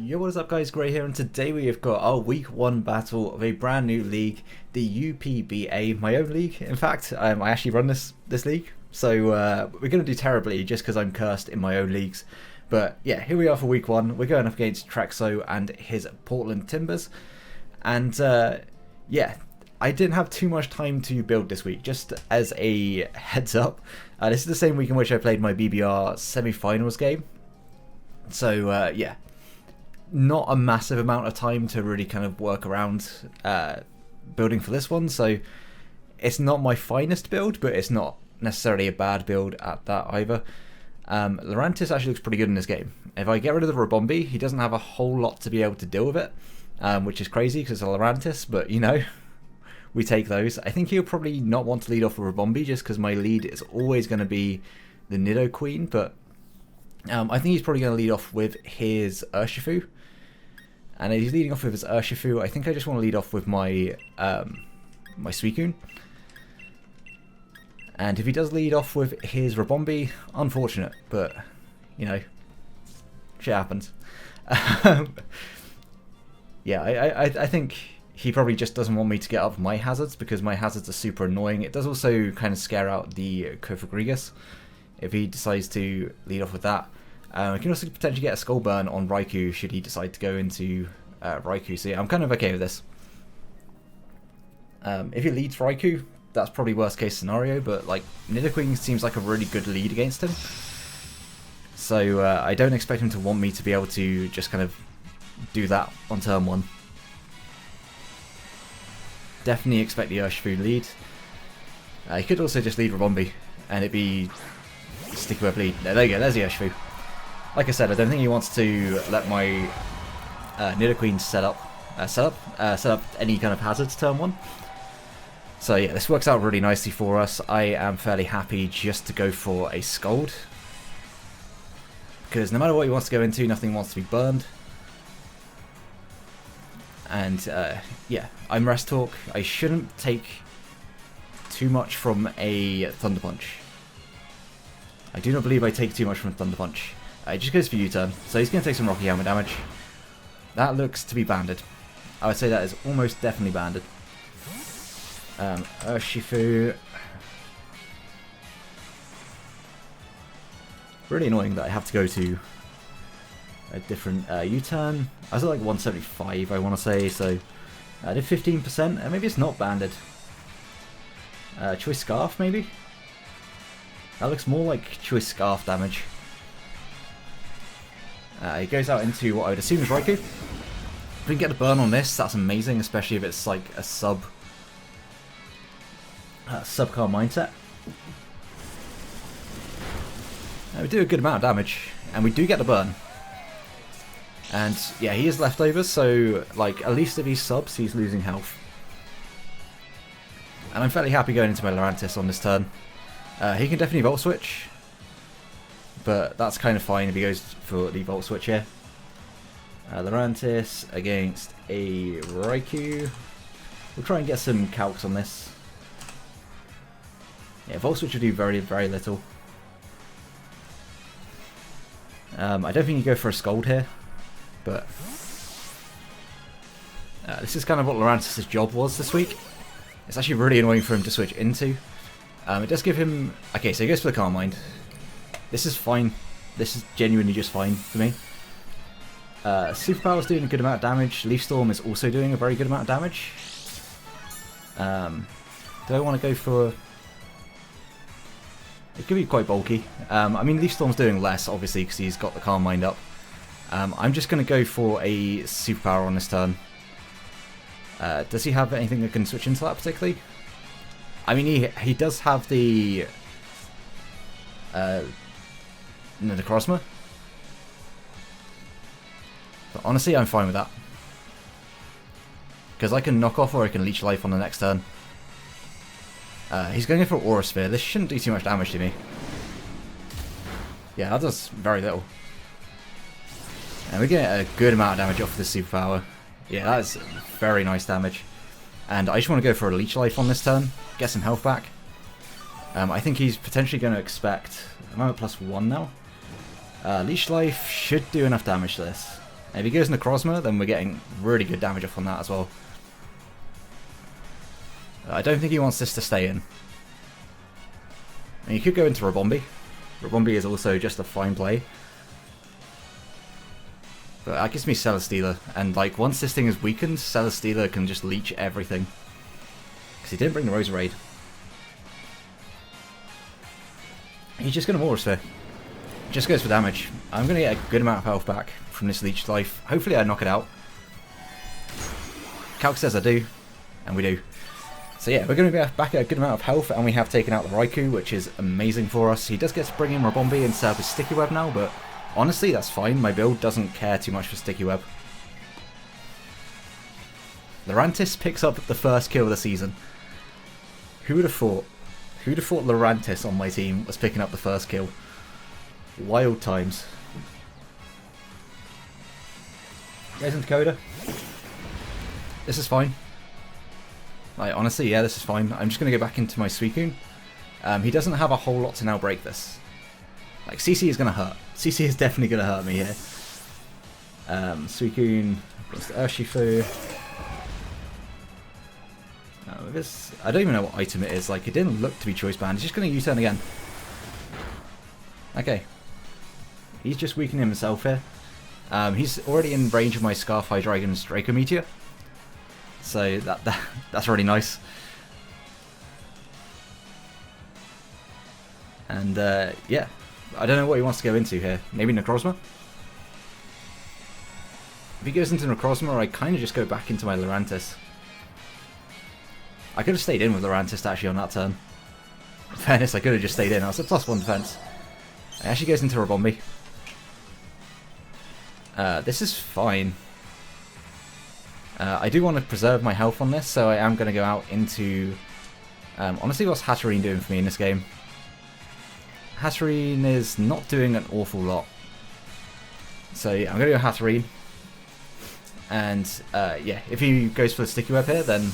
Yo, what is up guys, Gray here, and today we have got our week 1 battle of a brand new league, the UPBA, my own league. In fact, I actually run this league, so we're going to do terribly just because I'm cursed in my own leagues. But yeah, here we are for week 1, we're going up against Trexo and his Portland Timburrs, and yeah, I didn't have too much time to build this week, just as a heads up. This is the same week in which I played my BBR semi-finals game. So yeah, not a massive amount of time to really kind of work around building for this one. So it's not my finest build, but it's not necessarily a bad build at that either. Lurantis actually looks pretty good in this game. If I get rid of the Rabombi, he doesn't have a whole lot to be able to deal with it, which is crazy because it's a Lurantis, but you know, we take those. I think he'll probably not want to lead off with Rabombi just because my lead is always going to be the Nido Queen, but I think he's probably going to lead off with his Urshifu. And if he's leading off with his Urshifu, I think I just want to lead off with my my Suicune. And if he does lead off with his Rabombi, unfortunate, but you know, shit happens. Yeah, I think he probably just doesn't want me to get up my hazards because my hazards are super annoying. It does also kind of scare out the Kofagrigus if he decides to lead off with that. I can also potentially get a Skull Burn on Raikou should he decide to go into Raikou. So yeah, I'm kind of okay with this. If he leads Raikou, that's probably worst case scenario, but like Nidoqueen seems like a really good lead against him. So I don't expect him to want me to be able to just kind of do that on turn 1. Definitely expect the Urshifu lead. He could also just lead Rabombi and it'd be sticky web lead. There you go, there's the Urshifu. Like I said, I don't think he wants to let my Nidoqueen set up any kind of hazards turn 1. So yeah, this works out really nicely for us. I am fairly happy just to go for a Scald, because no matter what he wants to go into, nothing wants to be burned. And yeah, I'm Rest Talk. I shouldn't take too much from a Thunder Punch. I do not believe I take too much from Thunder Punch. It just goes for U-turn, so he's going to take some Rocky Hammer damage. That looks to be banded. I would say that is almost definitely banded. Urshifu. Really annoying that I have to go to a different U-turn. I was at like 175, I want to say, so I did 15%, and maybe it's not banded. Choice Scarf, maybe? That looks more like Choice Scarf damage. He goes out into what I would assume is Raikou. If we can get the burn on this, that's amazing, especially if it's like a subcar mindset. We do a good amount of damage, and we do get the burn. And yeah, he is leftovers, so like at least if he subs, he's losing health. And I'm fairly happy going into my Lurantis on this turn. He can definitely Volt Switch, but that's kind of fine if he goes for the Volt Switch here. Lurantis against a Raikou. We'll try and get some calcs on this. Yeah, Volt Switch will do very, very little. I don't think you go for a Scald here, but this is kind of what Lurantis' job was this week. It's actually really annoying for him to switch into. It does give him... Okay, so he goes for the Calm Mind. This is fine. This is genuinely just fine for me. Superpower is doing a good amount of damage. Leaf Storm is also doing a very good amount of damage. Do I want to go for... It could be quite bulky. I mean, Leaf Storm's doing less, obviously, because he's got the Calm Mind up. I'm just going to go for a Superpower on this turn. Does he have anything that can switch into that particularly? I mean, he does have the Necrozma. But honestly, I'm fine with that. Because I can knock off or I can leech life on the next turn. He's going in for Aura Sphere. This shouldn't do too much damage to me. Yeah, that does very little. And we get a good amount of damage off this Superpower. Yeah, that's very nice damage. And I just want to go for a Leech Life on this turn, get some health back. I think he's potentially going to expect... I'm at +1 now. Leech Life should do enough damage to this. And if he goes into Necrozma, then we're getting really good damage off on that as well. I don't think he wants this to stay in. And you could go into Rabombi. Rabombi is also just a fine play. But that gives me Celesteela, and like once this thing is weakened, Celesteela can just leech everything. Because he didn't bring the Roserade. He's just going to Aura Sphere. Just goes for damage. I'm going to get a good amount of health back from this leech life. Hopefully I knock it out. Calc says I do, and we do. So yeah, we're going to be back at a good amount of health, and we have taken out the Raikou, which is amazing for us. He does get to bring in Rabombi instead of his Sticky Web now, but honestly that's fine. My build doesn't care too much for Sticky Web. Lurantis picks up the first kill of the season. Who would have thought? Who would have thought Lurantis on my team was picking up the first kill? Wild times. Goes into Coda. This is fine. Like, honestly, yeah, this is fine. I'm just going to go back into my Suicune. He doesn't have a whole lot to now break this. Like, CC is going to hurt. CC is definitely going to hurt me here. Suicune goes to Urshifu. I don't even know what item it is. Like, it didn't look to be choice banned. He's just going to U-turn again. Okay. He's just weakening himself here. He's already in range of my Scarf Hydreigon's Draco Meteor. So that's really nice. And yeah, I don't know what he wants to go into here. Maybe Necrozma? If he goes into Necrozma, I kind of just go back into my Lurantis. I could have stayed in with Lurantis actually on that turn. In fairness, I could have just stayed in. I was at +1 defense. He actually goes into Rabombi. This is fine. I do want to preserve my health on this, so I am going to go out into... honestly, what's Hatterene doing for me in this game? Hatterene is not doing an awful lot. So yeah, I'm going to go Hatterene. And yeah, if he goes for the Sticky Web here, then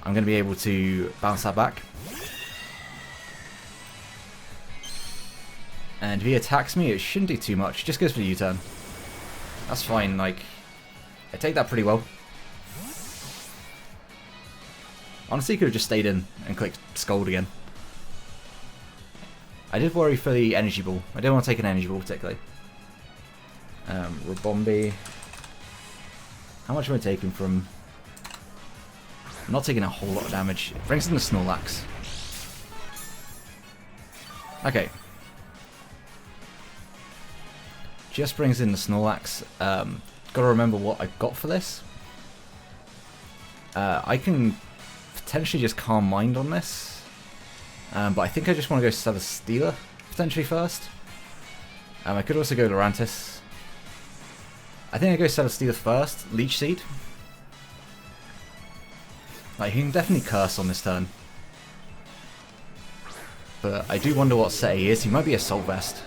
I'm going to be able to bounce that back. And if he attacks me, it shouldn't do too much. Just goes for the U-turn. That's fine, like... I take that pretty well. Honestly, could have just stayed in and clicked Scold again. I did worry for the Energy Ball. I didn't want to take an Energy Ball particularly. Rabombi. How much am I taking from... I'm not taking a whole lot of damage. It brings in the Snorlax. Okay. Just brings in the Snorlax. Gotta remember what I got for this. I can potentially just Calm Mind on this. But I think I just want to go Celesteela potentially first. I could also go Lurantis. I think I go Celesteela first. Leech Seed. Like, he can definitely curse on this turn. But I do wonder what set he is. He might be Assault Vest.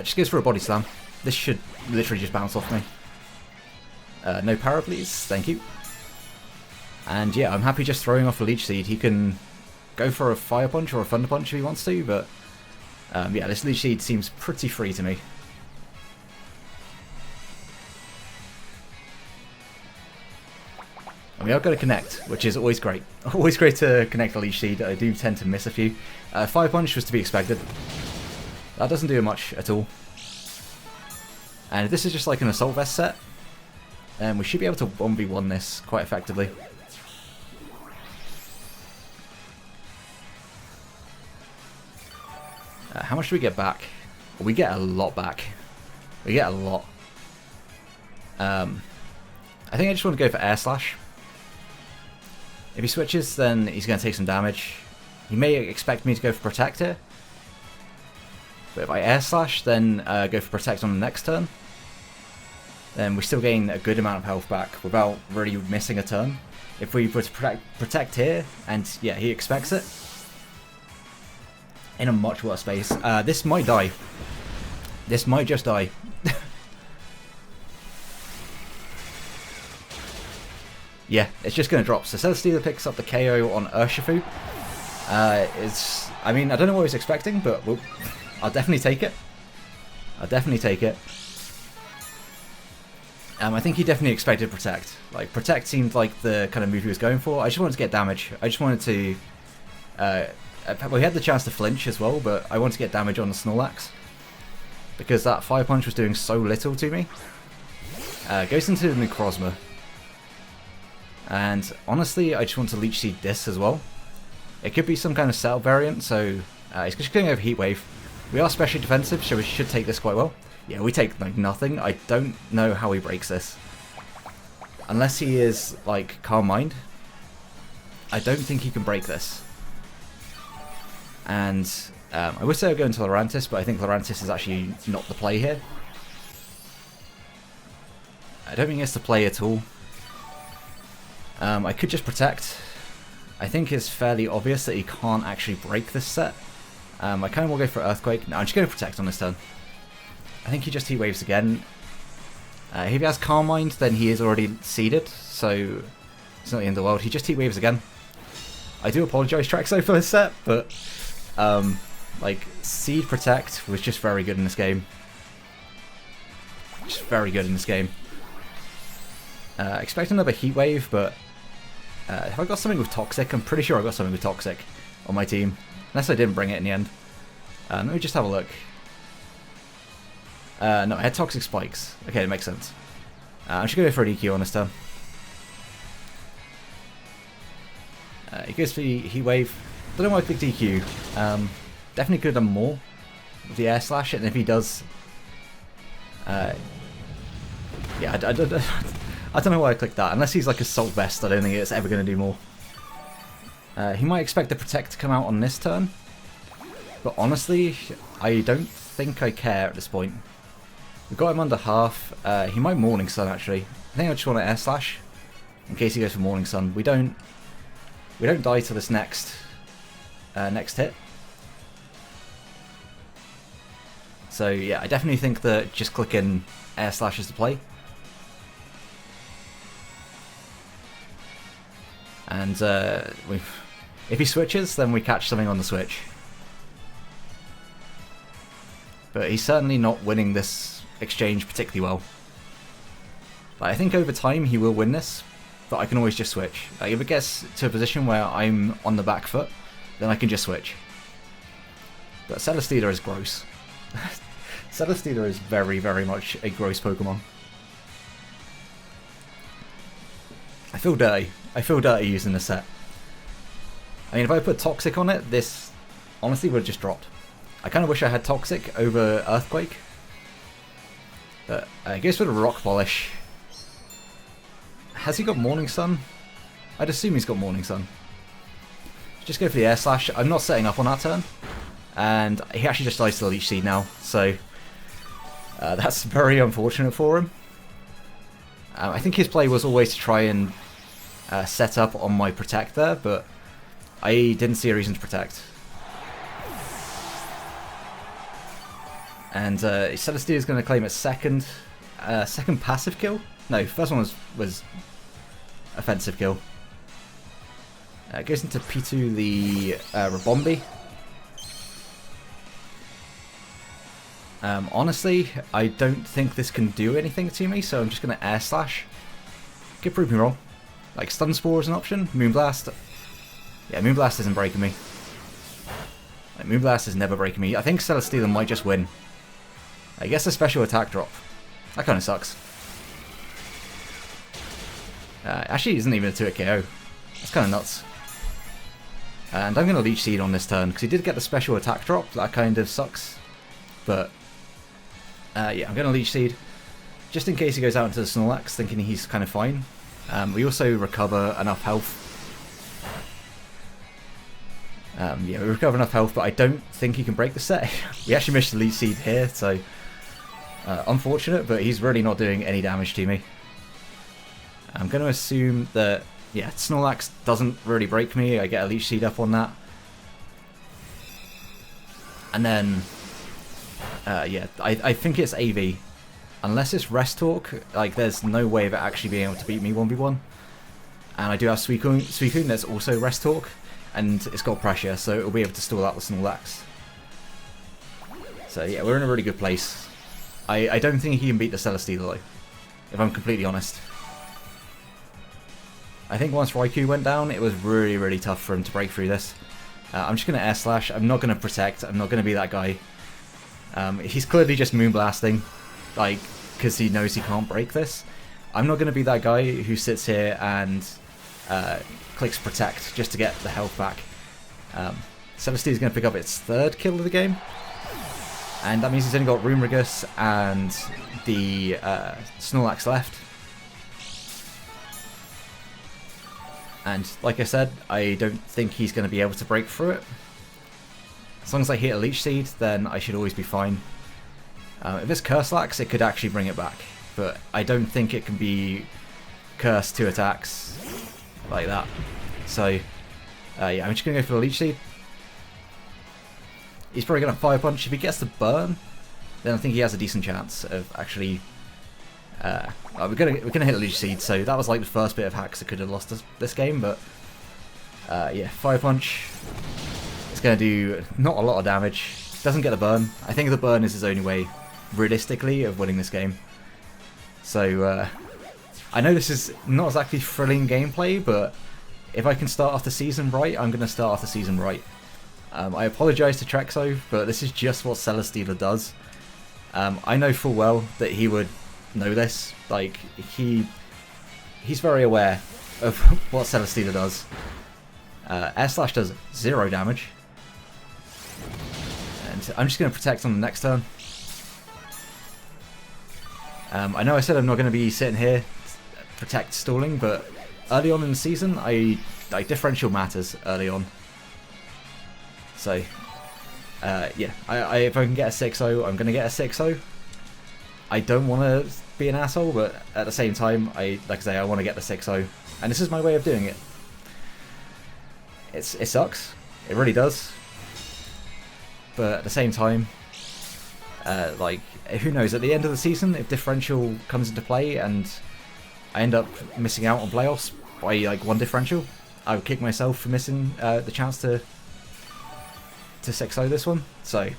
Just goes for a Body Slam. This should literally just bounce off me. No Para, please. Thank you. And yeah, I'm happy just throwing off a Leech Seed. He can go for a Fire Punch or a Thunder Punch if he wants to, but yeah, this Leech Seed seems pretty free to me. And we are going to connect, which is always great. Always great to connect a Leech Seed. I do tend to miss a few. Fire Punch was to be expected. That doesn't do much at all. And this is just like an Assault Vest set. And we should be able to 1v1 this quite effectively. How much do we get back? We get a lot back. We get a lot. I think I just want to go for Air Slash. If he switches, then he's going to take some damage. He may expect me to go for Protect here. But if I Air Slash, then go for Protect on the next turn, then we still gain a good amount of health back without really missing a turn. If we put Protect here, and yeah, he expects it, in a much worse space. This might die. This might just die. Yeah, it's just going to drop. So Celesteela picks up the KO on Urshifu. I mean, I don't know what he was expecting, but I'll definitely take it. I'll definitely take it. I think he definitely expected Protect. Like, Protect seemed like the kind of move he was going for. I just wanted to get damage. I just wanted to... well, he had the chance to flinch as well, but I wanted to get damage on the Snorlax. Because that Fire Punch was doing so little to me. Goes into the Necrozma. And honestly, I just want to Leech Seed this as well. It could be some kind of setup variant, so he's just going over Heat Wave. We are specially defensive, so we should take this quite well. Yeah, we take like nothing. I don't know how he breaks this. Unless he is like Calm Mind, I don't think he can break this. And I would say I'll go into Lurantis, but I think Lurantis is actually not the play here. I don't think it's the play at all. I could just Protect. I think it's fairly obvious that he can't actually break this set. I kind of will go for Earthquake. No, I'm just going to Protect on this turn. I think he just Heat Waves again. If he has Calm Mind, then he is already seeded, so it's not the end of the world. He just Heat Waves again. I do apologise, Trexo, for this set, but like, Seed Protect was just very good in this game. Just very good in this game. Expect another Heat Wave, but have I got something with Toxic? I'm pretty sure I got something with Toxic on my team. Unless I didn't bring it in the end. Let me just have a look. No, I had Toxic Spikes. Okay, it makes sense. I'm just going to go for an EQ on this turn. He goes for Heat Wave. Don't know why I clicked EQ. Definitely could have done more with the Air Slash, and if he does... yeah, I don't know why I clicked that. Unless he's like Assault Vest, I don't think it's ever going to do more. He might expect the Protect to come out on this turn. But honestly, I don't think I care at this point. We've got him under half. He might Morning Sun, actually. I think I just want to Air Slash. In case he goes for Morning Sun. We don't die to this next hit. So yeah, I definitely think that just clicking Air Slash is the play. And if he switches, then we catch something on the switch. But he's certainly not winning this exchange particularly well. But I think over time he will win this, but I can always just switch. Like, if it gets to a position where I'm on the back foot, then I can just switch. But Celesteela is gross. Celesteela is very, very much a gross Pokemon. I feel dirty. I feel dirty using this set. I mean, if I put Toxic on it, this honestly would have just dropped. I kind of wish I had Toxic over Earthquake. But I guess with a Rock Polish. Has he got Morning Sun? I'd assume he's got Morning Sun. Just go for the Air Slash. I'm not setting up on that turn. And he actually just dies to the Leech Seed now. So that's very unfortunate for him. I think his play was always to try and set up on my Protect there, but I didn't see a reason to Protect. And Celesteela is going to claim its second passive kill. No, first one was offensive kill. Goes into P2 the Rabombi. Honestly, I don't think this can do anything to me, so I'm just going to Air Slash. Could prove me wrong. Like, Stun Spore is an option. Moonblast. Yeah, Moonblast isn't breaking me. Like, Moonblast is never breaking me. I think Celesteela might just win. I guess a special attack drop. That kind of sucks. Actually, it isn't even a 2-hit KO. That's kind of nuts. And I'm going to Leech Seed on this turn, because he did get the special attack drop. That kind of sucks. But, yeah, I'm going to Leech Seed. Just in case he goes out into the Snorlax, thinking he's kind of fine. We also recover enough health. Yeah, we recover enough health, but I don't think he can break the set. We actually missed the Leech Seed here, so... unfortunate, but he's really not doing any damage to me. I'm going to assume that, yeah, Snorlax doesn't really break me. I get a Leech Seed up on that. And then, yeah, I think it's AV. Unless it's Rest Talk, like, there's no way of it actually being able to beat me 1v1. And I do have Suicune that's also Rest Talk, and it's got pressure, so it'll be able to stall out the Snorlax. So yeah, we're in a really good place. I don't think he can beat the Celesteela though, if I'm completely honest. I think once Raikou went down, it was really, really tough for him to break through this. I'm just going to Air Slash. I'm not going to Protect. I'm not going to be that guy. He's clearly just Moonblasting, like, because he knows he can't break this. I'm not going to be that guy who sits here and clicks Protect just to get the health back. Celesteela's going to pick up its 3rd kill of the game. And that means he's only got Rumrigus and the Snorlax left. And like I said, I don't think he's going to be able to break through it. As long as I hit a Leech Seed, then I should always be fine. If it's Curselax, it could actually bring it back. But I don't think it can be cursed 2 attacks like that. So, yeah, I'm just going to go for the Leech Seed. He's probably going to Fire Punch. If he gets the burn, then I think he has a decent chance of actually... we're gonna hit a Leech Seed, so that was like the first bit of hacks that could have lost us this game, but yeah, Fire Punch. It's going to do not a lot of damage. Doesn't get the burn. I think the burn is his only way, realistically, of winning this game. So I know this is not exactly thrilling gameplay, but if I can start off the season right, I'm going to start off the season right. I apologise to Trexo, but this is just what Celesteela does. I know full well that he would know this. Like, he's very aware of what Celesteela does. Air Slash does 0 damage. And I'm just going to Protect on the next turn. I know I said I'm not going to be sitting here Protect stalling, but early on in the season, like differential matters early on. So, yeah, if I can get a 6-0, I'm going to get a 6-0. I don't want to be an asshole, but at the same time, like I say, I want to get the 6-0. And this is my way of doing it. It sucks. It really does. But at the same time, like, who knows, at the end of the season, if differential comes into play and I end up missing out on playoffs by like 1 differential, I would kick myself for missing the chance to 6-0 this one. So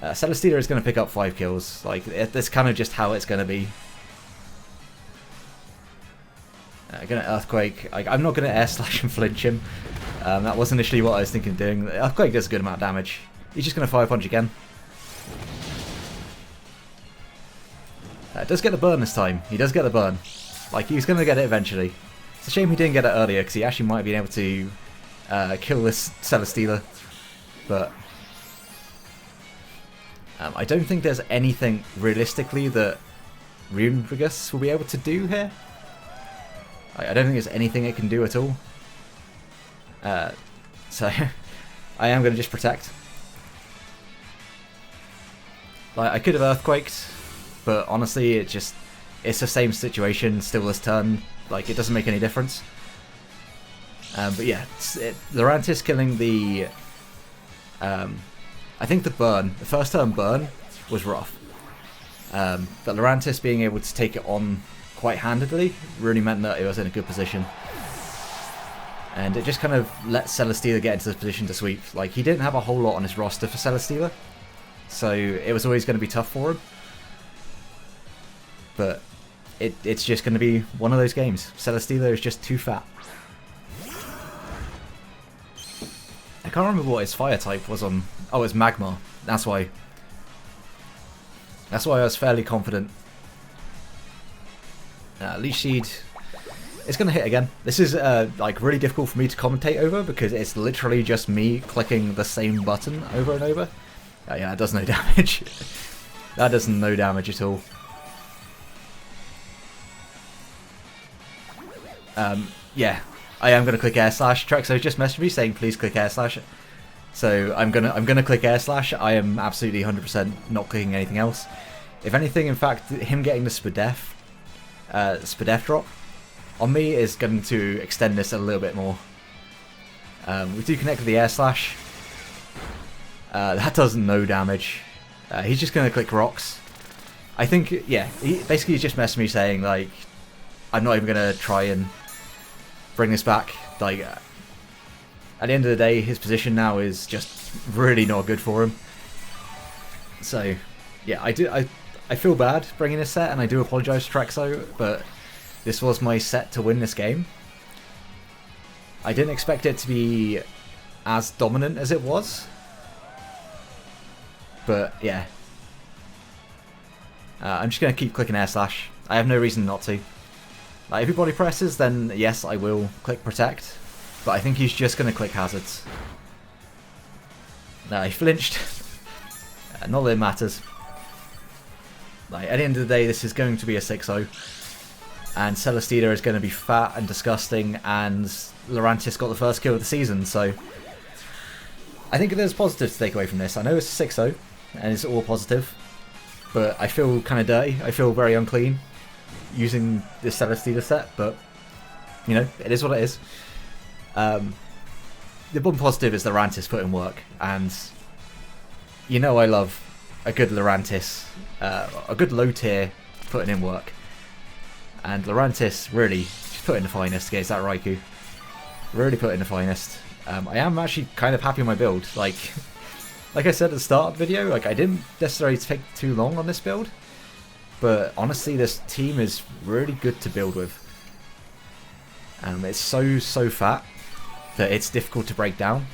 Celesteela is going to pick up 5 kills. Like, that's kind of just how it's going to be. Going to Earthquake. I'm not going to Air Slash and flinch him. That was initially what I was thinking of doing. The Earthquake does a good amount of damage. He's just going to Fire Punch again. Does get the burn this time. He does get the burn. Like, he's going to get it eventually. It's a shame he didn't get it earlier, because he actually might have been able to kill this Celesteela. But I don't think there's anything realistically that Rumrigus will be able to do here. I don't think there's anything it can do at all. So I am going to just Protect. Like, I could have Earthquaked, but honestly, it's the same situation still this turn. Like, it doesn't make any difference. But yeah, Lurantis killing the... I think the first turn burn was rough. But Lurantis being able to take it on quite handedly really meant that it was in a good position. And it just kind of let Celesteela get into the position to sweep. Like, he didn't have a whole lot on his roster for Celesteela, so it was always going to be tough for him. But it's just going to be one of those games. Celesteela is just too fat. I can't remember what his fire type was on. Oh, it's Magma. That's why. That's why I was fairly confident. Leech Seed. It's going to hit again. This is like really difficult for me to commentate over because it's literally just me clicking the same button over and over. Yeah, that does no damage. That does no damage at all. Yeah, I am going to click Air Slash. Trexo just messaged me saying please click Air Slash. So I'm gonna click Air Slash. I am absolutely 100% not clicking anything else. If anything, in fact, him getting the Spadef drop on me is going to extend this a little bit more. We do connect with the Air Slash. That does no damage. He's just going to click Rocks. I think, yeah, he basically just messaged me saying, like, I'm not even going to try and bring this back. Like, at the end of the day, his position now is just really not good for him. So, yeah, I feel bad bringing this set, and I do apologise to Trexo, but this was my set to win this game. I didn't expect it to be as dominant as it was, but yeah. I'm just going to keep clicking air slash. I have no reason not to. Like, if he body presses, then yes, I will click protect, but I think he's just going to click hazards. No, he flinched. Not that it matters. Like, at the end of the day, this is going to be a 6-0. And Celesteela is going to be fat and disgusting, and Lurantis got the first kill of the season, so I think there's positives to take away from this. I know it's a 6-0, and it's all positive, but I feel kind of dirty. I feel very unclean using this Celesteela set, but, you know, it is what it is. The one positive is Lurantis put in work, and you know I love a good Lurantis, a good low tier putting in work. And Lurantis really put in the finest against that Raikou. Really put in the finest. I am actually kind of happy with my build. Like I said at the start of the video, like I didn't necessarily take too long on this build, but honestly, this team is really good to build with. It's so fat that it's difficult to break down.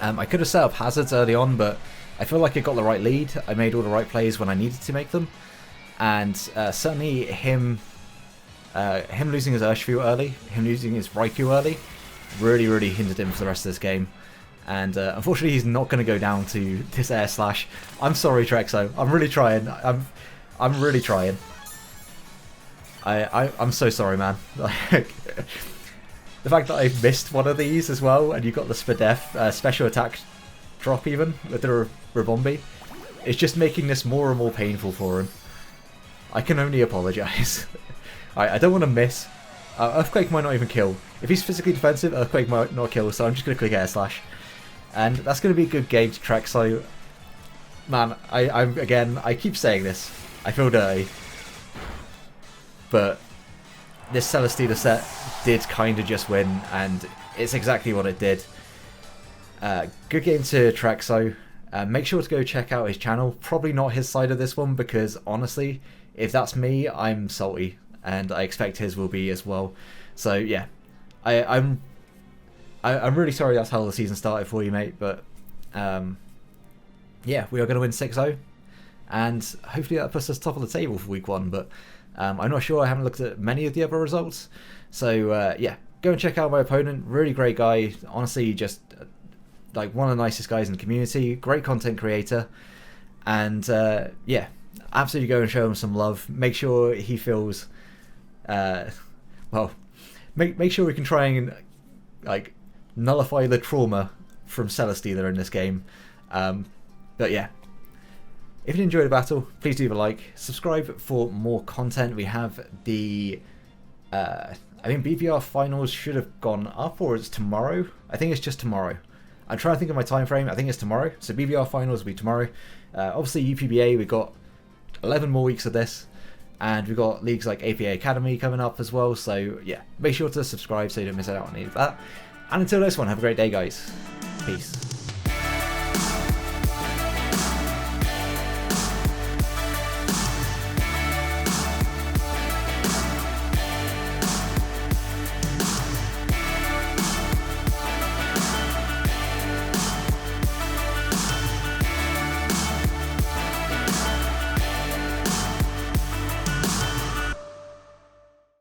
I could have set up hazards early on, but I feel like I got the right lead. I made all the right plays when I needed to make them. And certainly him losing his Urshifu early, him losing his Raikou early, really hindered him for the rest of this game. And unfortunately, he's not going to go down to this air slash. I'm sorry, Trexo. I'm really trying. I'm really trying. I'm so sorry, man. Like, the fact that I missed one of these as well, and you got the Spadef special attack drop even with the Rabombi, it's just making this more and more painful for him. I can only apologise. I don't want to miss. Earthquake might not even kill. If he's physically defensive, Earthquake might not kill, so I'm just going to click air slash. And that's going to be a good game to track, so man, I keep saying this. I feel dirty. But this Celesteela set did kind of just win, and it's exactly what it did. Good game to Trexo. Make sure to go check out his channel. Probably not his side of this one, because honestly, if that's me, I'm salty, and I expect his will be as well. So yeah, I'm really sorry that's how the season started for you, mate. But yeah, we are going to win 6-0, and hopefully that puts us top of the table for week 1. But I'm not sure. I haven't looked at many of the other results. So yeah, go and check out my opponent. Really great guy. Honestly, just like one of the nicest guys in the community. Great content creator, and yeah, absolutely go and show him some love. Make sure he feels well, make sure we can try and like nullify the trauma from Celesteela in this game. But yeah, if you enjoyed the battle, please leave a like, subscribe for more content. We have the I think BVR finals should have gone up, or it's tomorrow. I think it's just tomorrow. I'm trying to think of my time frame. I think it's tomorrow. So BVR finals will be tomorrow. Obviously UPBA, we've got 11 more weeks of this, and we've got leagues like APA Academy coming up as well. So yeah, make sure to subscribe so you don't miss out on any of that. And until next one, have a great day, guys. Peace.